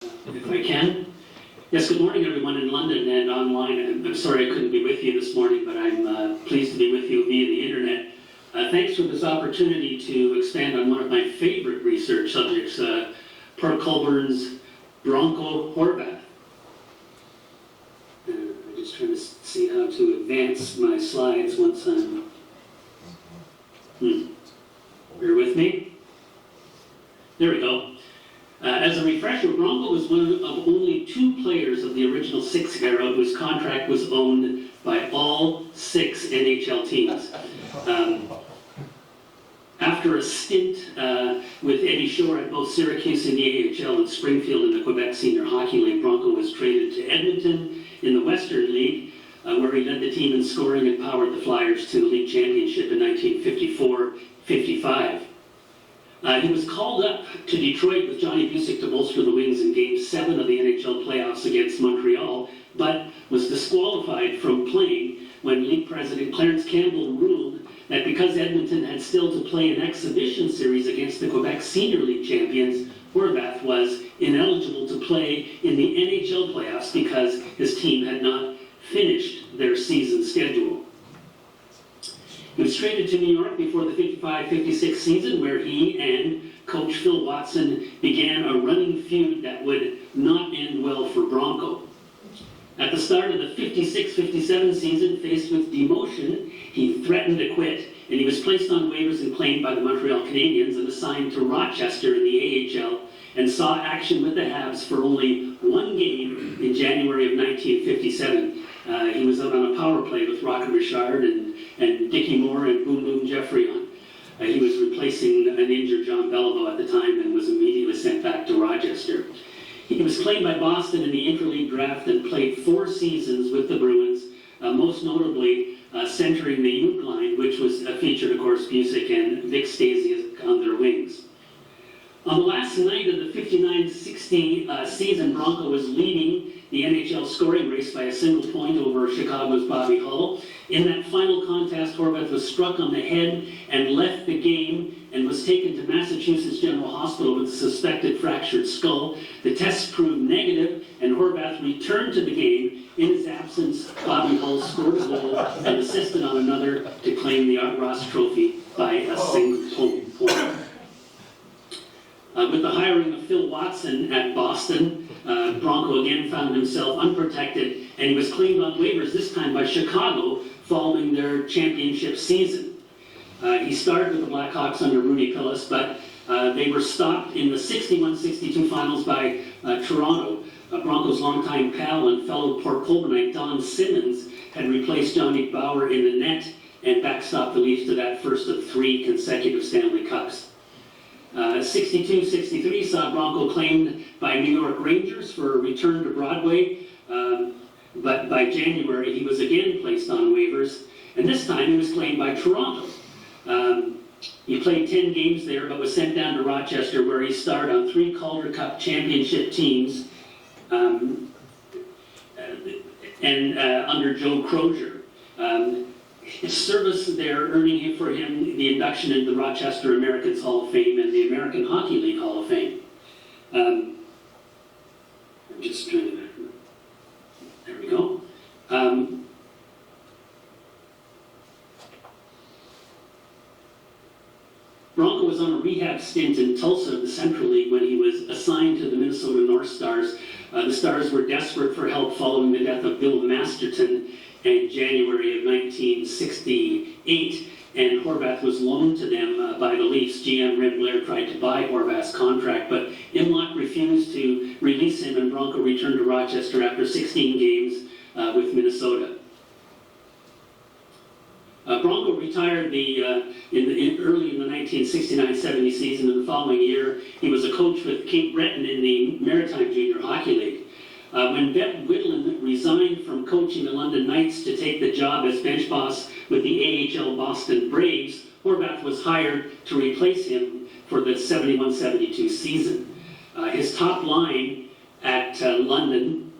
If I can. Yes, good morning everyone in London and online. I'm sorry I couldn't be with you this morning, but I'm pleased to be with you via the internet. Thanks for this opportunity to expand on one of my favorite research subjects, Park Colburn's Bronco Horvath. I'm just trying to see how to advance my slides once I'm... Bear with me. There we go. As a refresher, Bronco was one of only two players of the original SIHR era whose contract was owned by all six NHL teams. After a stint with Eddie Shore at both Syracuse in the AHL and Springfield in the Quebec Senior Hockey League, Bronco was traded to Edmonton in the Western League, where he led the team in scoring and powered the Flyers to the league championship in 1954-55. He was called up to Detroit with Johnny Busick to bolster the Wings in Game 7 of the NHL playoffs against Montreal, but was disqualified from playing when league president Clarence Campbell ruled that because Edmonton had still to play an exhibition series against the Quebec Senior League champions, Horvath was ineligible to play in the NHL playoffs because his team had not finished their season schedule. He was traded to New York before the 55-56 season, where he and coach Phil Watson began a running feud that would not end well for Bronco. At the start of the 56-57 season, faced with demotion, he threatened to quit, and he was placed on waivers and claimed by the Montreal Canadiens and assigned to Rochester in the AHL, and saw action with the Habs for only one game in January of 1957. He was out on a power play with Rocket Richard and Dickie Moore and Boom Boom Geoffrion. He was replacing an injured John Beliveau at the time and was immediately sent back to Rochester. He was claimed by Boston in the interleague draft and played 4 seasons with the Bruins, most notably centering the Ute line, which was featured, of course, Busick and Vic Stasiak on their wings. On the last night of the 59-60 season, Bronco was leading the NHL scoring race by a single point over Chicago's Bobby Hull. In that final contest, Horvath was struck on the head and left the game and was taken to Massachusetts General Hospital with a suspected fractured skull. The tests proved negative, and Horvath returned to the game. In his absence, Bobby Hull scored a goal and assisted on another to claim the Art Ross Trophy by a single point. With the hiring of Phil Watson at Boston, Bronco again found himself unprotected, and he was claimed on waivers, this time by Chicago, following their championship season. He started with the Blackhawks under Rudy Pillis, but they were stopped in the 61-62 finals by Toronto. Bronco's longtime pal and fellow Port Colburnite Don Simmons had replaced Johnny Bauer in the net and backstopped the Leafs to that first of 3 consecutive Stanley Cups. 62-63 saw Bronco claimed by New York Rangers for a return to Broadway, but by January he was again placed on waivers, and this time he was claimed by Toronto. He played 10 games there, but was sent down to Rochester, where he starred on 3 Calder Cup championship teams and under Joe Crozier. His service there earning for him the induction into the Rochester Americans Hall of Fame and the American Hockey League Hall of Fame. I'm just trying to... There we go. Bronco was on a rehab stint in Tulsa, the Central League, when he was assigned to the Minnesota North Stars. The Stars were desperate for help following the death of Bill Masterton in January of 1968, and Horvath was loaned to them by the Leafs. GM Red Blair tried to buy Horvath's contract, but Imlach refused to release him, and Bronco returned to Rochester after 16 games with Minnesota. Bronco retired early in the 1969-70 season. In the following year, he was a coach with Cape Breton in the Maritime Junior Hockey League. When Bette Whitland resigned from coaching the London Knights to take the job as bench boss with the AHL Boston Braves, Horvath was hired to replace him for the 71-72 season. His top line at London,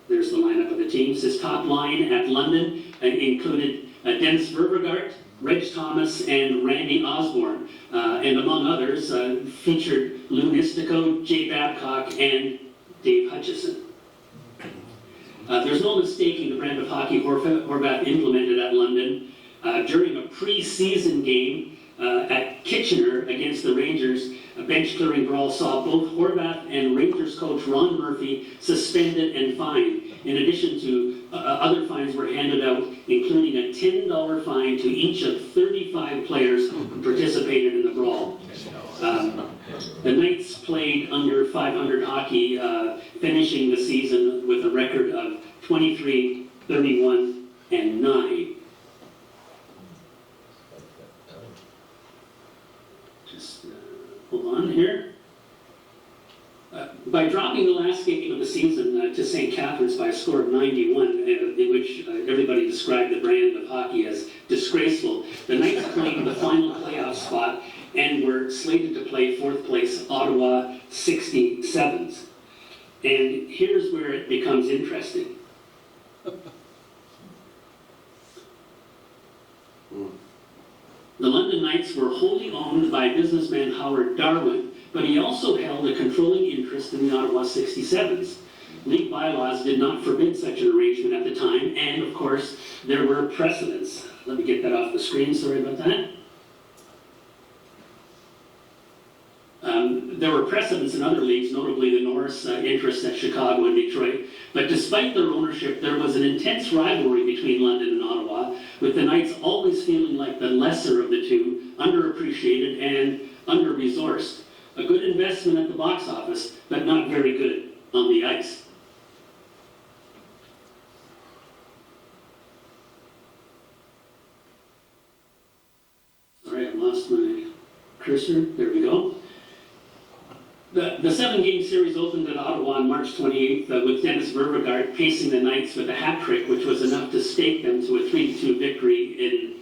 there's the lineup of the teams, his top line at London included Dennis Verbergart, Reg Thomas, and Randy Osborne, and among others, featured Lou Nistico, Jay Babcock, and Dave Hutchison. There's no mistaking the brand of hockey Horvath implemented at London. During a pre-season game at Kitchener against the Rangers, a bench-clearing brawl saw both Horvath and Rangers coach Ron Murphy suspended and fined. In addition to other fines were handed out, including a $10 fine to each of 35 players who participated in the brawl. The Knights played under 500 hockey, finishing the season with a record of 23, 31, and 9. Just hold on here. By dropping the last game of the season to St. Catharines by a score of 91, in which everybody described the brand of hockey as disgraceful, the Knights claimed the final playoff spot and were slated to play fourth place Ottawa 67s. And here's where it becomes interesting. The London Knights were wholly owned by businessman Howard Darwin, but he also held a controlling interest in the Ottawa 67s. League bylaws did not forbid such an arrangement at the time, and of course, there were precedents. Let me get that off the screen, sorry about that. There were precedents in other leagues, notably the Norris interests at Chicago and Detroit, but despite their ownership, there was an intense rivalry between London and Ottawa, with the Knights always feeling like the lesser of the two, underappreciated and under-resourced. A good investment at the box office, but not very good on the ice. Sorry, I lost my cursor. There we go. The 7-game series opened at Ottawa on March 28th with Dennis Vervegaard pacing the Knights with a hat trick, which was enough to stake them to a 3-2 victory in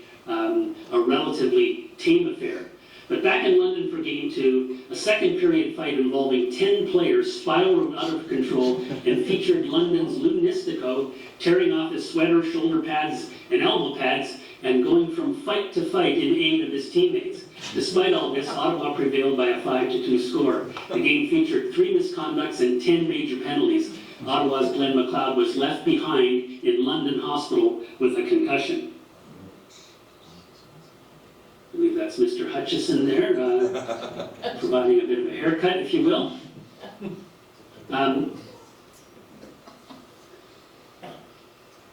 a relatively tame affair. But back in London for Game 2, a second period fight involving 10 players spiraled out of control and featured London's Lou Nistico tearing off his sweater, shoulder pads, and elbow pads and going from fight to fight in aid of his teammates. Despite all this, Ottawa prevailed by a 5-2 score. The game featured 3 misconducts and 10 major penalties. Ottawa's Glenn McLeod was left behind in London Hospital with a concussion. I believe that's Mr. Hutchison there, providing a bit of a haircut, if you will.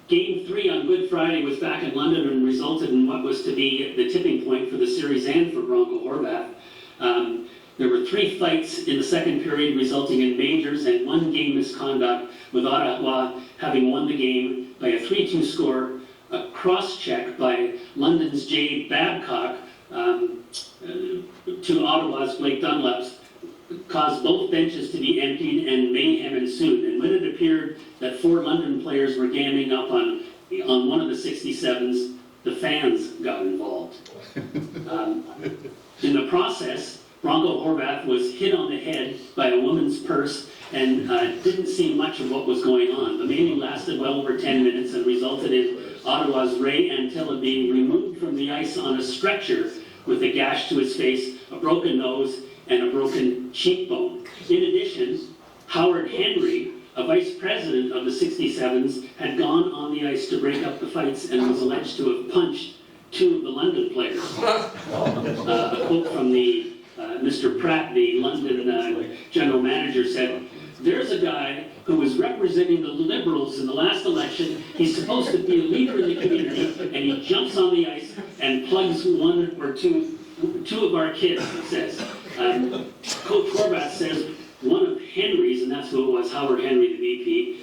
Game 3 on Good Friday was back in London and resulted in what was to be the tipping point for the series and for Bronco Horvath. There were 3 fights in the second period, resulting in majors and 1 game misconduct, with Ottawa having won the game by a 3-2 score. A cross-check by London's Jay Babcock to Ottawa's Blake Dunlap's caused both benches to be emptied and mayhem ensued. And when it appeared that 4 London players were gamming up on one of the 67s, the fans got involved. In the process, Bronco Horvath was hit on the head by a woman's purse and didn't see much of what was going on. The maiming lasted well over 10 minutes and resulted in Ottawa's Ray Antilla being removed from the ice on a stretcher with a gash to his face, a broken nose, and a broken cheekbone. In addition, Howard Henry, a vice president of the 67s, had gone on the ice to break up the fights and was alleged to have punched 2 of the London players. A quote from the Mr. Pratt, the London general manager, said, "There's a guy who was representing the Liberals in the last election. He's supposed to be a leader in the community, and he jumps on the ice and plugs 1 or 2 of our kids," he says. Coach Horvath says one of Henry's, and that's who it was, Howard Henry, the VP,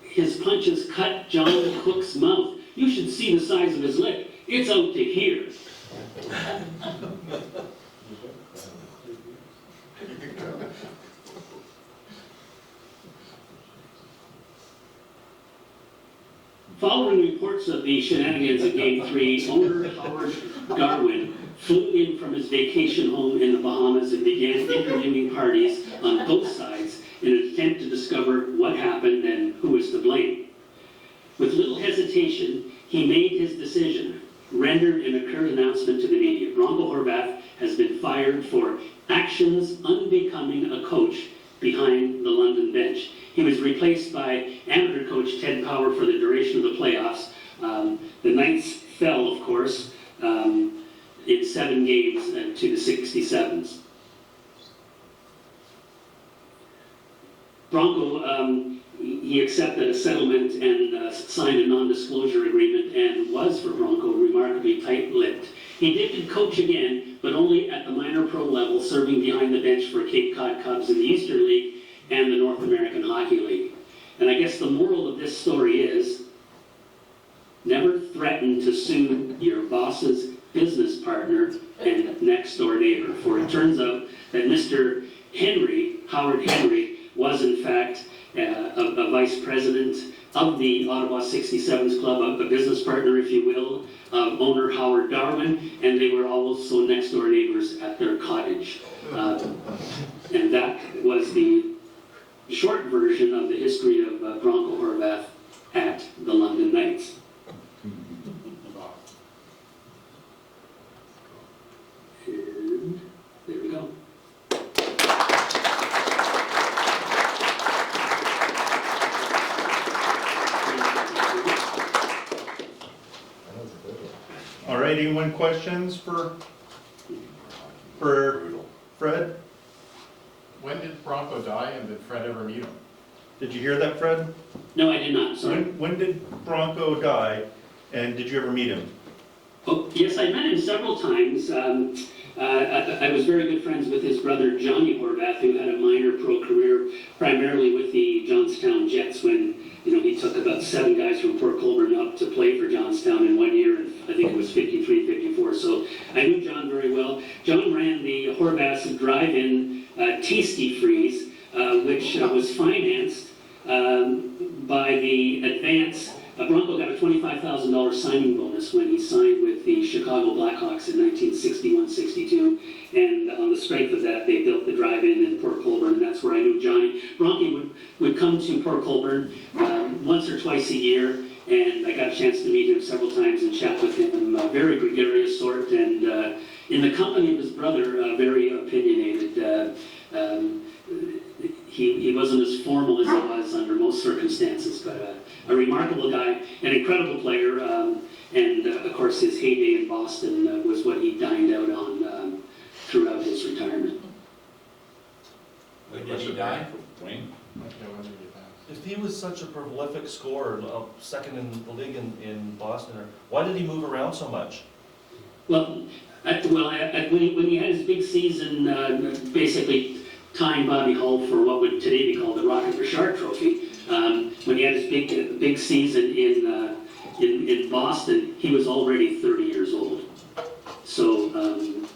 his punches cut John Cook's mouth. You should see the size of his lip. It's out to here. Following reports of the shenanigans at Game 3, owner Howard Darwin flew in from his vacation home in the Bahamas and began interviewing parties on both sides in an attempt to discover what happened and who was to blame. With little hesitation, he made his decision, rendered in a curt announcement to the media. Bronco Horvath has been fired for actions unbecoming a coach behind the London bench. He was replaced by amateur coach Ted Power for the duration of the playoffs. The Knights fell, of course, in 7 games to the 67s. Bronco, he accepted a settlement and signed a non-disclosure agreement and was, for Bronco, remarkably tight-lipped. He did coach again, but only at the minor pro level, serving behind the bench for Cape Cod Cubs in the Eastern League and the North American Hockey League. And I guess the moral of this story is, never threaten to sue your boss's business partner and next-door neighbor, for it turns out that Mr. Howard Henry, was in fact a vice president of the Ottawa 67s Club, a business partner, if you will, of owner Howard Darwin, and they were also next-door neighbors at their cottage. And that was the short version of the history of Bronco Horvath at the London Knights. And there we go. All right, anyone questions for Fred? When did Bronco die, and did Fred ever meet him? Did you hear that, Fred? No, I did not, sorry. When did Bronco die, and did you ever meet him? Oh, yes, I met him several times. I was very good friends with his brother, Johnny Horvath, who had a minor pro career, primarily with the Johnstown Jets, when he took about 7 guys from Port Colborne up to play for Johnstown in 1 year, and I think it was 53, 54. So I knew John very well. John ran the Horvath drive-in Tasty Freeze, which was financed by the advance. Bronco got a $25,000 signing bonus when he signed with the Chicago Blackhawks in 1961-62, and on the strength of that, they built the drive-in in Port Colborne, and that's where I knew Johnny. Bronco would come to Port Colborne once or twice a year, and I got a chance to meet him several times and chat with him. A very gregarious sort, and in the company of his brother, very opinionated. He wasn't as formal as he was under most circumstances, but a remarkable guy, an incredible player, and of course his heyday in Boston was what he dined out on throughout his retirement. When did he die? Wayne? If he was such a prolific scorer, second in the league in Boston, why did he move around so much? Well, when he had his big season, basically tying Bobby Hull for what would today be called the Rocket Richard Trophy, when he had his big season in Boston, he was already 30 years old. So, and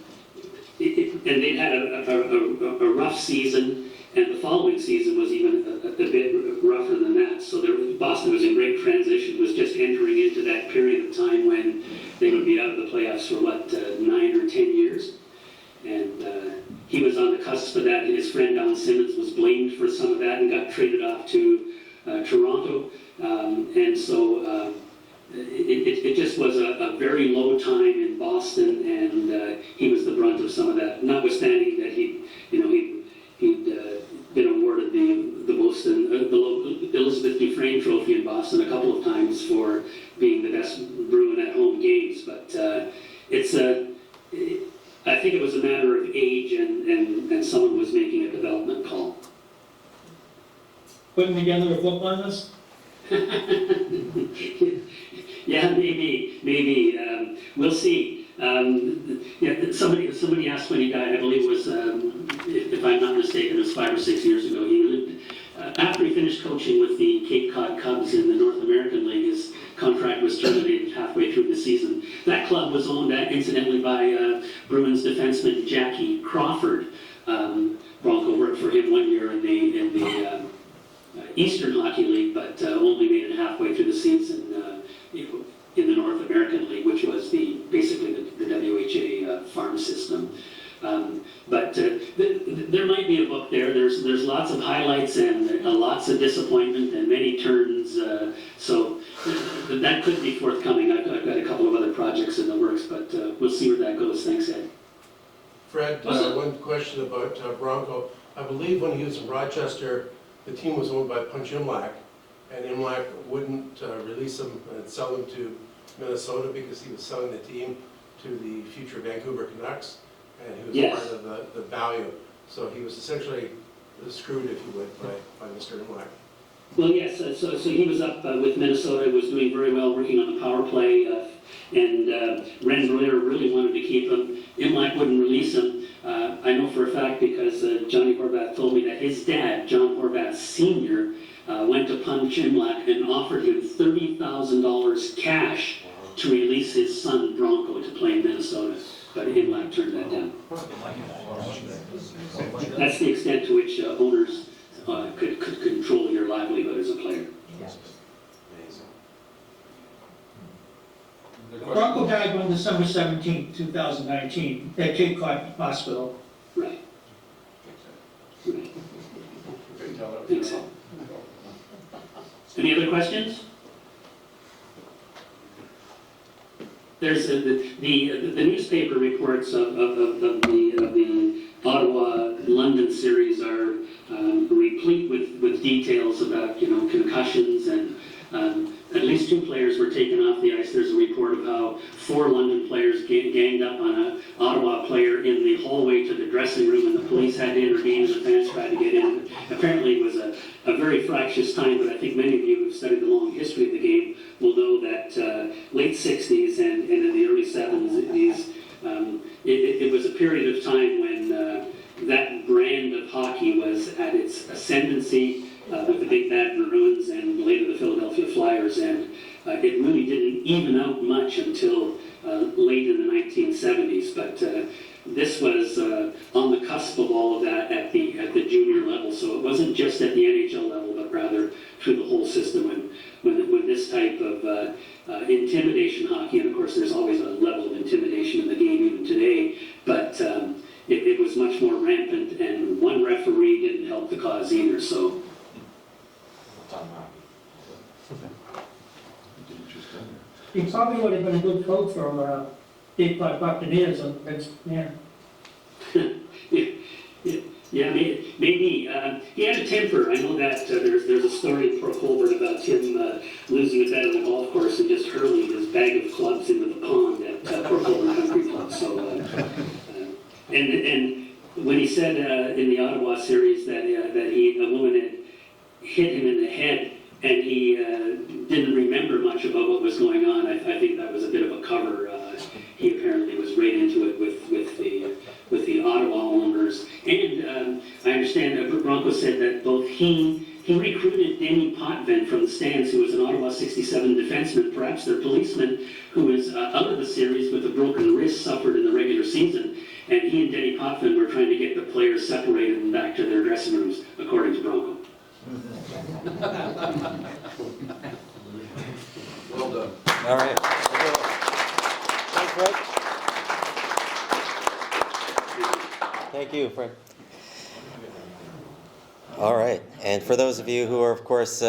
they'd had a rough season. And the following season was even a bit rougher than that. So Boston was in great transition, was just entering into that period of time when they would be out of the playoffs for, 9 or 10 years. And he was on the cusp of that, and his friend Don Simmons was blamed for some of that and got traded off to Toronto. And so it just was a very low time in Boston, and he was the brunt of some of that, notwithstanding that he'd been awarded the Elizabeth Dufresne Trophy in Boston a couple of times for being the best Bruin at home games. But I think it was a matter of age, and someone was making a development call. Putting together a book on this? Yeah, maybe. We'll see. Somebody asked when he died. I believe it was, if I'm not mistaken, it was 5 or 6 years ago. He lived, after he finished coaching with the Cape Cod Cubs in the North American League, his contract was terminated halfway through the season. That club was owned, incidentally, by Bruins defenseman Jackie Crawford. Bronco worked for him 1 year in the Eastern Hockey League, but only made it halfway through the season in the North American League, which was basically the WHA farm system. But there might be a book there. There's lots of highlights and lots of disappointment and many turns. So that could be forthcoming. I've got a couple of other projects in the works, but we'll see where that goes. Thanks, Ed. Fred, one question about Bronco. I believe when he was in Rochester, the team was owned by Punch Imlach, and Imlach wouldn't release him and sell him to Minnesota because he was selling the team to the future Vancouver Canucks, and he was Yes. part of the value. So he was essentially screwed, if you would, by Mr. Imlach. Well, yes, so he was up with Minnesota, was doing very well, working on the power play, and Ren Breuer really wanted to keep him. Imlach wouldn't release him. I know for a fact because Johnny Horvath told me that his dad, John Horvath Sr., went to Punch Imlach and offered him $30,000 cash to release his son Bronco to play in Minnesota, but Imlach turned that down. That's the extent to which owners could control your livelihood as a player. Bronco died on December 17, 2019, at Cape Cod Hospital. Right. Right. Couldn't tell that was Thanks. wrong. Any other questions? There's the newspaper reports of the Ottawa-London series are replete with details about, concussions, and at least 2 players were taken off the ice. There's a report of how 4 London players ganged up on an Ottawa player in the hallway to the dressing room, and the police had to intervene and the fans tried to get in. Apparently it was a very fractious time, but I think many of you who have studied the long history of the game will know that late 60s and in the early 70s, it was a period of time when that brand of hockey was at its ascendancy, with the Big Bad Maroons and later the Philadelphia Flyers, and it really didn't even out much until late in the 1970s. But this was on the cusp of all of that at the junior level, so it wasn't just at the NHL level, but rather through the whole system. When this type of intimidation hockey, and of course there's always a level of intimidation in the game even today, but it was much more rampant, and one referee didn't help the cause either. So. He probably would have been a good coach for Cape Cod Buccaneers, yeah. Yeah, maybe. He had a temper. I know that there's a story in Pro Colbert about him losing a bet on the golf course and just hurling his bag of clubs into the pond at Pro Colbert Country Club. So, and when he said in the Ottawa series that a woman had hit him in the head and he didn't remember much about what was going on, I think that was a bit of a cover. He apparently was right into it with the Ottawa owners. And I understand that Bronco said that both he recruited Danny Potvin from the stands, who was an Ottawa 67 defenseman, perhaps their policeman, who was out of the series with a broken wrist suffered in the regular season. And he and Danny Potvin were trying to get the players separated and back to their dressing rooms, according to Bronco. Well done. All right. Thanks, Fred. Thank you, Fred. All right. And for those of you who are, of course,